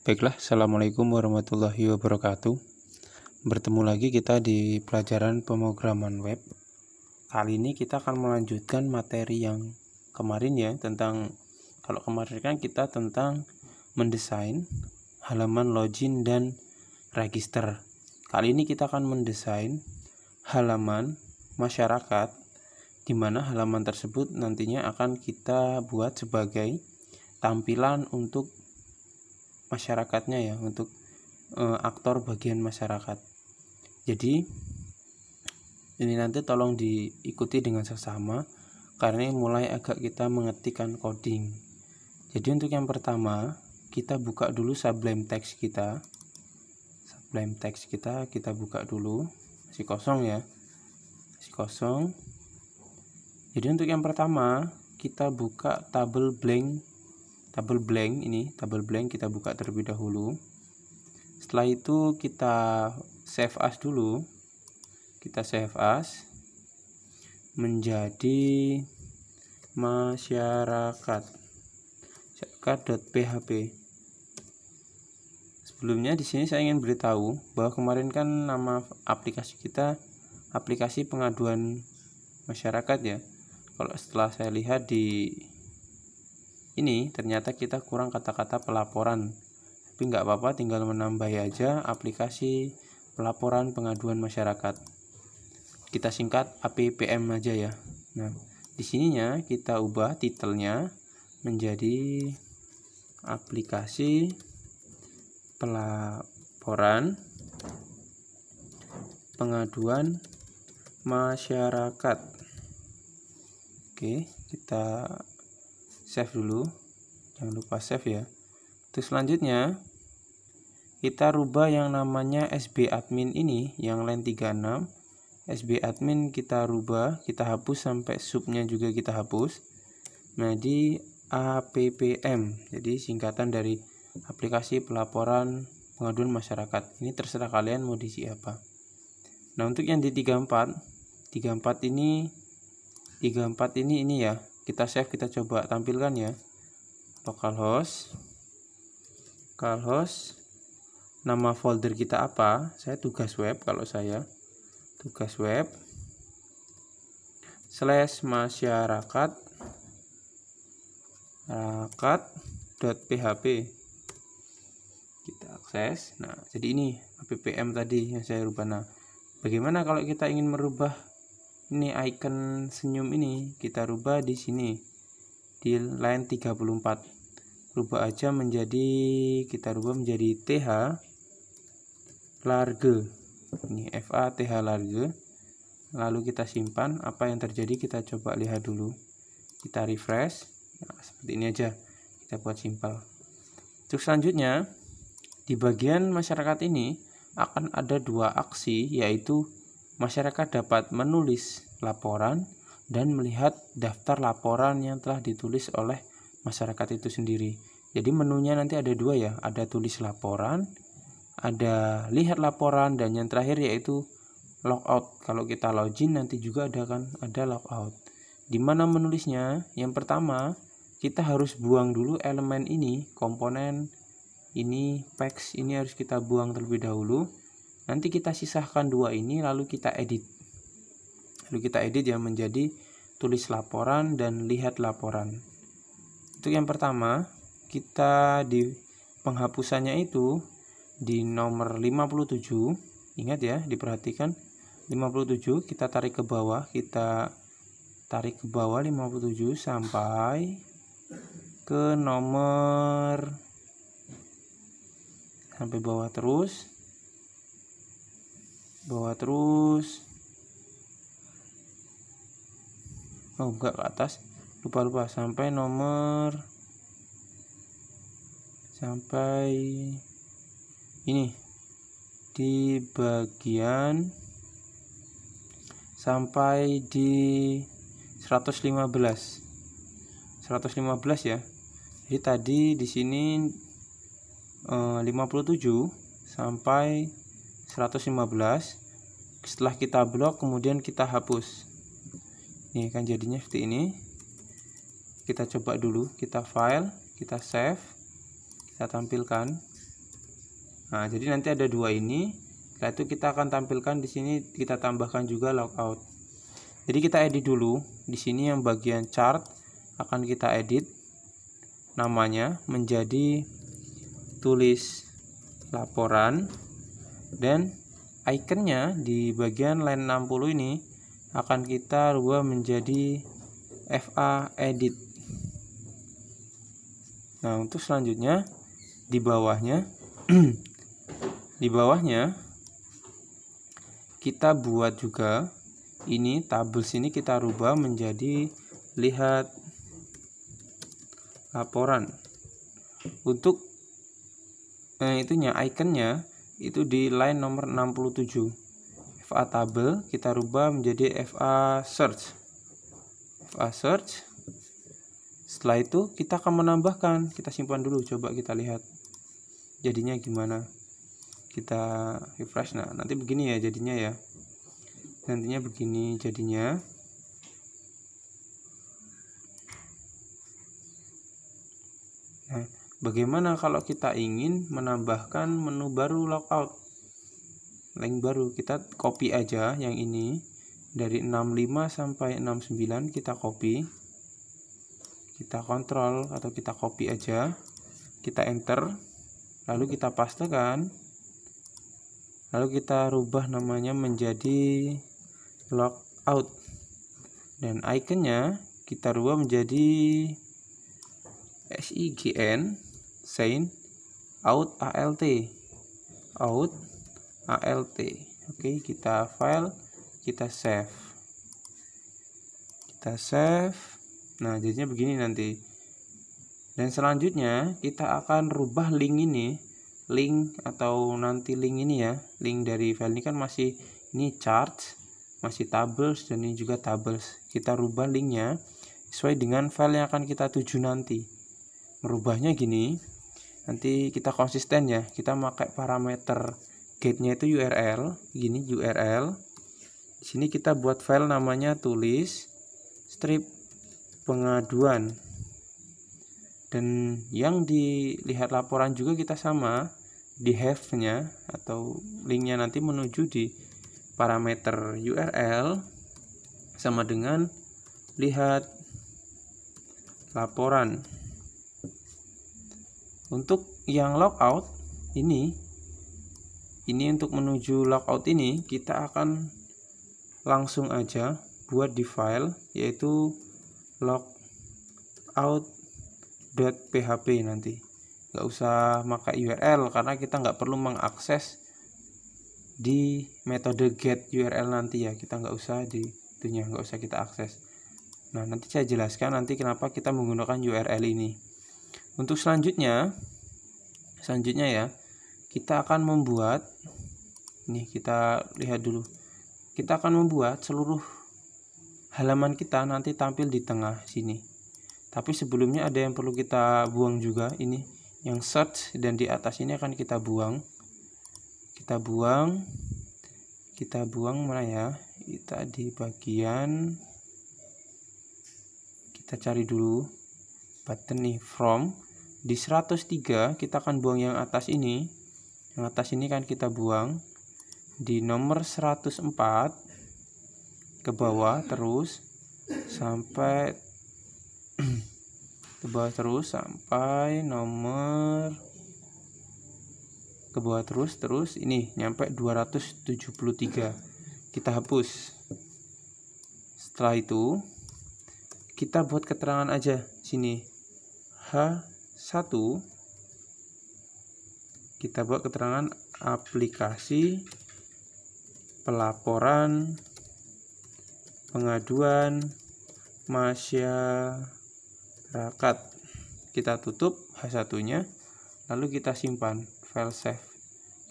Baiklah, Assalamualaikum warahmatullahi wabarakatuh. Bertemu lagi kita di pelajaran pemrograman web. Kali ini kita akan melanjutkan materi yang kemarin ya, kalau kemarin kan kita tentang mendesain halaman login dan register. Kali ini kita akan mendesain halaman masyarakat, di mana halaman tersebut nantinya akan kita buat sebagai tampilan untuk masyarakatnya ya, untuk aktor bagian masyarakat. Jadi ini nanti tolong diikuti dengan seksama karena ini mulai agak kita mengetikkan coding. Jadi untuk yang pertama kita buka dulu Sublime Text kita. Sublime Text kita buka dulu, masih kosong ya, masih kosong. Jadi untuk yang pertama kita buka tabel blank kita buka terlebih dahulu. Setelah itu kita save as dulu. Kita save as menjadi masyarakat.php. Sebelumnya di sini saya ingin beritahu bahwa kemarin kan nama aplikasi kita aplikasi pengaduan masyarakat ya. Kalau setelah saya lihat di ini ternyata kita kurang kata-kata pelaporan, tapi nggak apa-apa, tinggal menambah aja aplikasi pelaporan pengaduan masyarakat. Kita singkat APPM aja ya. Nah, di sininya kita ubah titelnya menjadi aplikasi pelaporan pengaduan masyarakat. Oke, kita save dulu, jangan lupa save ya. Terus selanjutnya kita rubah yang namanya SB admin ini, yang line 36 SB admin kita rubah, kita hapus sampai subnya juga kita hapus. Nah, di APPM, jadi singkatan dari aplikasi pelaporan pengaduan masyarakat. Ini terserah kalian mau diisi apa. Nah, untuk yang di 34 ini ya, kita save, kita coba tampilkan ya. Localhost, nama folder kita apa? Saya tugas web, kalau saya tugas web /masyarakat.php. Kita akses. Nah, jadi ini APPM tadi yang saya rubah. Nah, bagaimana kalau kita ingin merubah ini icon senyum ini? Kita rubah di sini di line 34. Rubah aja menjadi, kita rubah menjadi TH large. Ini FATH large. Lalu kita simpan. Apa yang terjadi kita coba lihat dulu. Kita refresh. Nah, seperti ini aja. Kita buat simpel. Untuk selanjutnya di bagian masyarakat ini akan ada dua aksi, yaitu masyarakat dapat menulis laporan dan melihat daftar laporan yang telah ditulis oleh masyarakat itu sendiri. Jadi menunya nanti ada dua ya, ada tulis laporan, ada lihat laporan, dan yang terakhir yaitu logout. Kalau kita login nanti juga ada logout. Di mana menulisnya? Yang pertama kita harus buang dulu elemen ini, komponen ini, text ini harus kita buang terlebih dahulu. Nanti kita sisahkan dua ini, lalu kita edit. Ya menjadi tulis laporan dan lihat laporan. Untuk yang pertama, kita di penghapusannya itu di nomor 57. Ingat ya, diperhatikan 57, kita tarik ke bawah, 57 sampai ke nomor, sampai bawah terus, enggak, ke atas, lupa sampai nomor, sampai ini di bagian sampai di 115 ya. Jadi tadi di sini 57 sampai 115. Setelah kita blok kemudian kita hapus. Ini kan jadinya seperti ini. Kita coba dulu, kita file, kita save, kita tampilkan. Nah, jadi nanti ada dua ini. Setelah itu kita akan tampilkan di sini, kita tambahkan juga logout. Jadi kita edit dulu. Di sini yang bagian chart akan kita edit namanya menjadi tulis laporan, dan ikonnya di bagian line 60 ini akan kita rubah menjadi FA edit. Nah, untuk selanjutnya di bawahnya di bawahnya kita buat juga ini tables, ini kita rubah menjadi lihat laporan. Untuk itunya ikonnya itu di line nomor 67. FA table kita rubah menjadi FA search. FA search. Setelah itu kita akan menambahkan, kita simpan dulu, coba kita lihat jadinya gimana. Kita refresh. Nah, nanti begini ya jadinya ya. Nantinya begini jadinya. Nah, bagaimana kalau kita ingin menambahkan menu baru logout, link baru? Kita copy aja yang ini dari 65 sampai 69, kita copy, kita kontrol atau kita copy aja, kita enter, lalu kita pastekan, lalu kita rubah namanya menjadi logout, dan ikonnya kita rubah menjadi SIGN sign out ALT out ALT. Oke, kita file, kita save. Nah, jadinya begini nanti. Dan selanjutnya kita akan rubah link ini, link atau nanti link ini ya, link dari file ini kan masih ini charts, masih tables, dan ini juga tables. Kita rubah linknya sesuai dengan file yang akan kita tuju nanti. Merubahnya gini, nanti kita konsisten ya, kita pakai parameter get-nya itu URL, gini URL. Di sini kita buat file namanya tulis strip pengaduan. Dan yang dilihat laporan juga kita sama, di have-nya atau linknya nanti menuju di parameter URL sama dengan lihat laporan. Untuk yang logout ini untuk menuju logout ini kita akan langsung aja buat di file, yaitu logout.php. nanti nggak usah pakai URL karena kita nggak perlu mengakses di metode get URL nanti ya, kita nggak usah di itunya, nggak usah kita akses. Nah, nanti saya jelaskan nanti kenapa kita menggunakan URL ini. Untuk selanjutnya ya, kita akan membuat, nih kita lihat dulu, kita akan membuat seluruh halaman kita nanti tampil di tengah sini. Tapi sebelumnya ada yang perlu kita buang juga, ini yang search, dan di atas ini akan kita buang. Kita buang mana ya? Kita di bagian, kita cari dulu button nih from. Di 103 kita akan buang yang atas ini. Yang atas ini kan kita buang. Di nomor 104 ke bawah terus sampai ke bawah terus sampai nomor ke bawah terus ini nyampe 273. Kita hapus. Setelah itu kita buat keterangan aja sini. H1 kita buat keterangan aplikasi pelaporan pengaduan masyarakat. Kita tutup H1-nya, lalu kita simpan file save.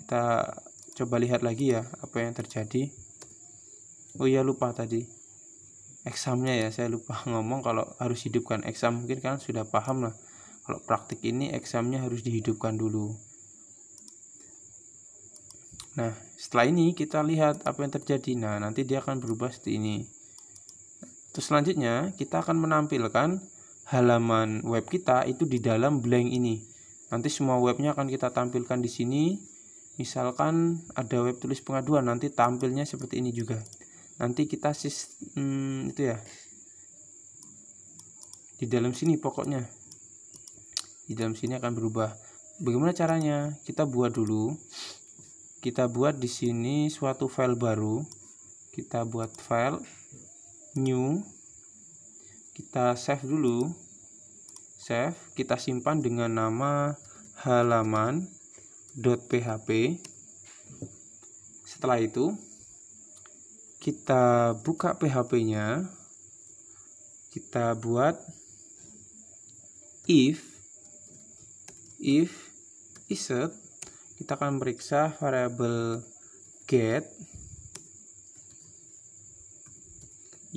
Kita coba lihat lagi ya apa yang terjadi. Oh iya, lupa tadi examnya ya, saya lupa ngomong kalau harus hidupkan exam. Mungkin kan sudah paham lah, kalau praktik ini examnya harus dihidupkan dulu. Nah, setelah ini kita lihat apa yang terjadi. Nah, nanti dia akan berubah seperti ini. Terus selanjutnya kita akan menampilkan halaman web kita itu di dalam blank ini. Nanti semua webnya akan kita tampilkan di sini Misalkan ada web tulis pengaduan, nanti tampilnya seperti ini juga. Nanti kita itu ya, di dalam sini pokoknya, di dalam sini akan berubah. Bagaimana caranya? Kita buat dulu. Kita buat di sini suatu file baru. Kita buat file new. Kita save dulu. Save, kita simpan dengan nama halaman.php. Setelah itu kita buka PHP-nya. Kita buat if isset, kita akan periksa variabel get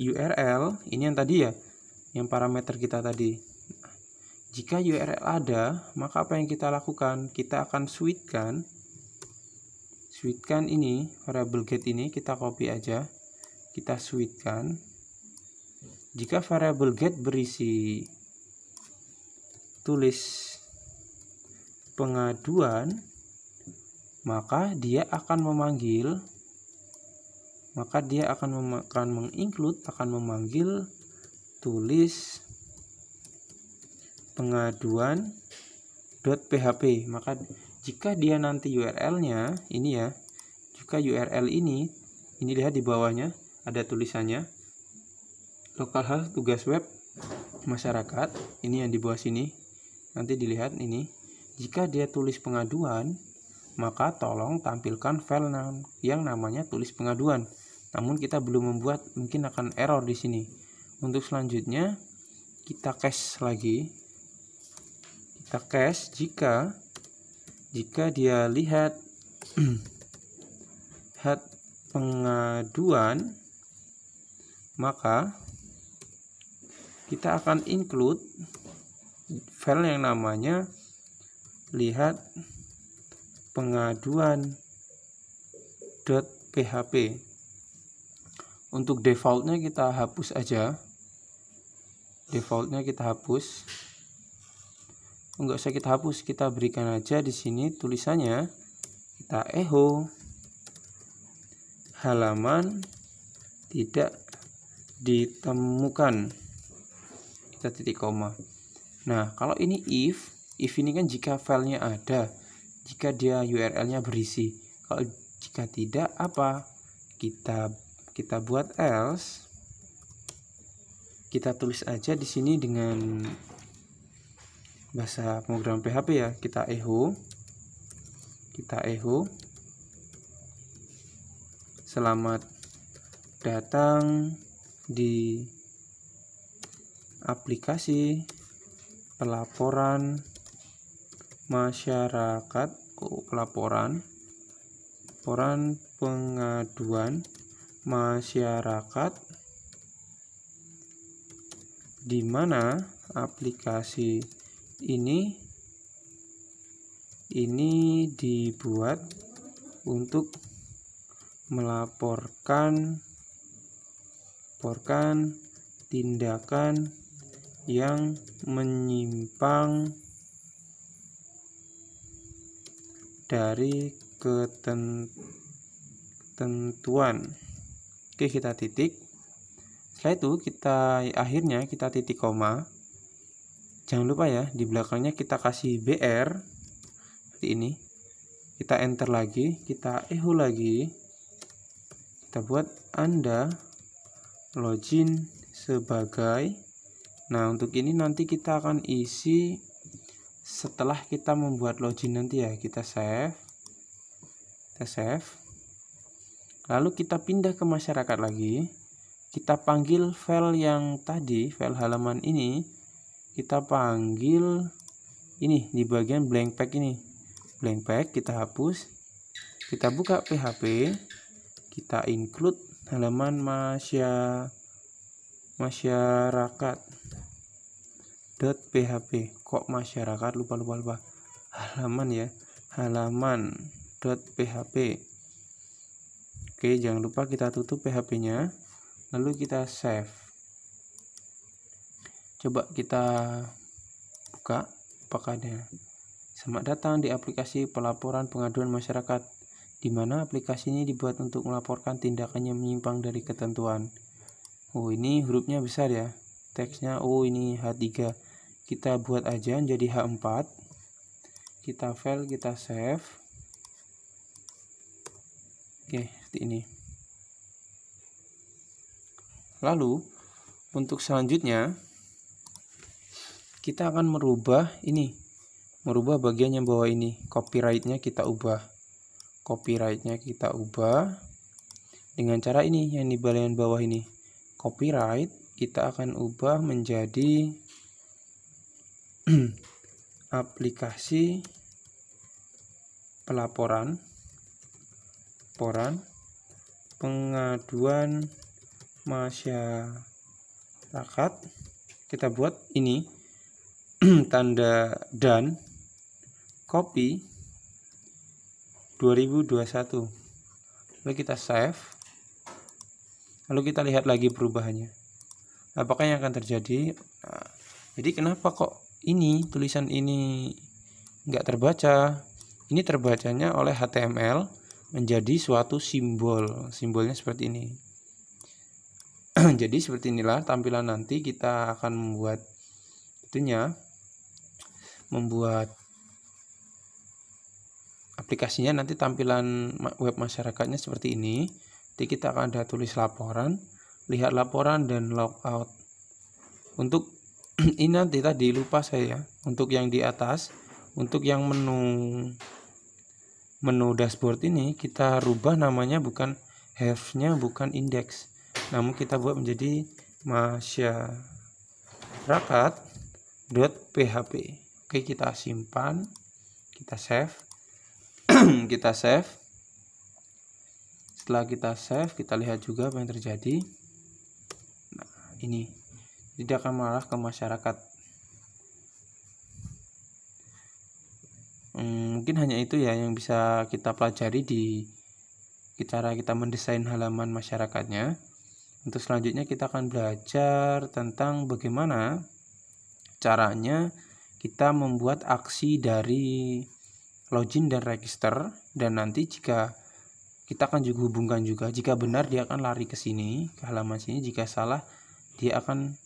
URL, ini yang tadi ya, yang parameter kita tadi. Jika URL ada, maka apa yang kita lakukan? Kita akan switchkan ini, variabel get ini kita copy aja, kita switchkan. Jika variabel get berisi tulis pengaduan, maka dia akan memanggil, akan memanggil tulis pengaduan.php. Maka jika dia nanti URL-nya ini ya, jika URL ini lihat di bawahnya ada tulisannya localhost tugas web masyarakat, ini yang di bawah sini, nanti dilihat ini. Jika dia tulis pengaduan, maka tolong tampilkan file yang namanya tulis pengaduan. Namun kita belum membuat, mungkin akan error di sini. Untuk selanjutnya kita cache lagi. Kita cache jika dia lihat pengaduan, maka kita akan include file yang namanya lihat pengaduan.php. Untuk defaultnya kita hapus aja. Enggak usah kita hapus, kita berikan aja di sini tulisannya, kita echo halaman tidak ditemukan, kita titik koma. Nah, kalau ini if ini kan jika filenya ada, jika dia URL-nya berisi. Kalau jika tidak, apa? Kita buat else. Kita tulis aja di sini dengan bahasa pemrograman PHP ya. Kita echo. Selamat datang di aplikasi pelaporan masyarakat, pelaporan pengaduan masyarakat, di mana aplikasi ini dibuat untuk melaporkan tindakan yang menyimpang dari ketentuan. Oke, kita titik. Setelah itu akhirnya kita titik koma. Jangan lupa ya, di belakangnya kita kasih BR seperti ini. Kita enter lagi, kita echo lagi. Kita buat Anda login sebagai. Nah, untuk ini nanti kita akan isi setelah kita membuat login nanti ya. Kita save. Lalu kita pindah ke masyarakat lagi. Kita panggil file yang tadi, file halaman ini. Kita panggil ini di bagian blank pack ini. Blank pack kita hapus. Kita buka PHP. Kita include halaman masyarakat.php. Kok masyarakat, lupa halaman ya, halaman.php. Oke, jangan lupa kita tutup PHP nya, lalu kita save. Coba kita buka apakah ada Selamat datang di aplikasi pelaporan pengaduan masyarakat, di mana aplikasi ini dibuat untuk melaporkan tindakannya menyimpang dari ketentuan. Oh, ini hurufnya besar ya. Teksnya, oh ini H3. Kita buat aja jadi H4. Kita file, kita save. Oke, seperti ini. Lalu, untuk selanjutnya, kita akan merubah ini. Merubah bagian yang bawah ini. Copyright-nya kita ubah. Copyright-nya kita ubah. Dengan cara ini, yang di bagian bawah ini. Copyright, kita akan ubah menjadi aplikasi pelaporan pengaduan masyarakat. Kita buat ini tanda dan copy 2021. Lalu kita save. Lalu kita lihat lagi perubahannya. Apakah yang akan terjadi? Nah, jadi kenapa kok ini tulisan ini nggak terbaca? Ini terbacanya oleh HTML menjadi suatu simbol. Simbolnya seperti ini. Jadi seperti inilah tampilan nanti. Kita akan membuat aplikasinya, nanti tampilan web masyarakatnya seperti ini. Jadi kita akan ada tulis laporan, lihat laporan dan logout. Untuk ini nanti tadi lupa saya, untuk yang di atas, untuk yang menu dashboard ini kita rubah namanya, bukan have-nya bukan index, namun kita buat menjadi masyarakat.php. Oke, kita simpan, kita save. Kita save. Setelah kita save, kita lihat juga apa yang terjadi. Nah, ini tidak akan mengarah ke masyarakat. Mungkin hanya itu ya yang bisa kita pelajari di cara kita mendesain halaman masyarakatnya. Untuk selanjutnya kita akan belajar tentang bagaimana caranya kita membuat aksi dari login dan register, dan nanti jika kita akan juga hubungkan juga, jika benar dia akan lari ke sini, ke halaman sini, jika salah dia akan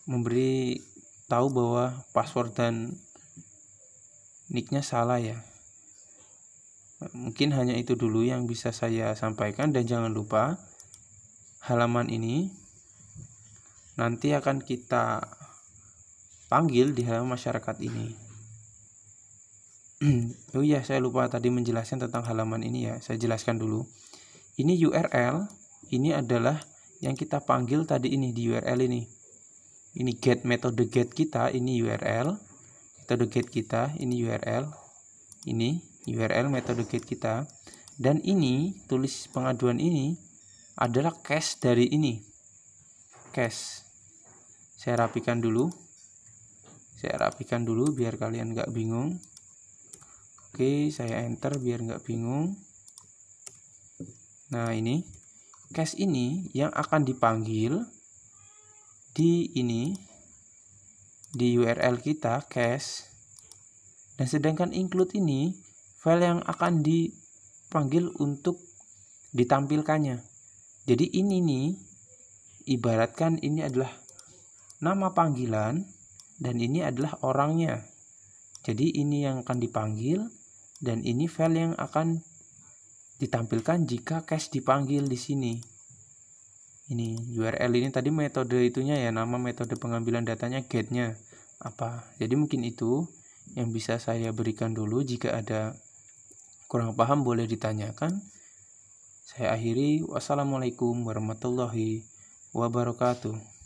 memberi tahu bahwa password dan nicknya salah ya. Mungkin hanya itu dulu yang bisa saya sampaikan, dan jangan lupa halaman ini nanti akan kita panggil di halaman masyarakat ini. Oh iya, saya lupa tadi menjelaskan tentang halaman ini ya. Saya jelaskan dulu. Ini URL, ini adalah yang kita panggil tadi ini di URL ini. Ini get, metode get kita, ini URL. Metode get kita, ini URL. Ini URL metode get kita. Dan ini, tulis pengaduan ini adalah cache dari ini. Cache. Saya rapikan dulu. Biar kalian nggak bingung. Oke, saya enter biar nggak bingung. Nah, ini cache ini yang akan dipanggil di ini, di URL kita cache. Dan sedangkan include ini file yang akan dipanggil untuk ditampilkannya. Jadi ini nih, ibaratkan ini adalah nama panggilan dan ini adalah orangnya. Jadi ini yang akan dipanggil dan ini file yang akan ditampilkan jika cache dipanggil di sini. Ini URL ini tadi metode itunya ya, nama metode pengambilan datanya getnya apa. Jadi mungkin itu yang bisa saya berikan dulu. Jika ada kurang paham boleh ditanyakan. Saya akhiri. Wassalamualaikum warahmatullahi wabarakatuh.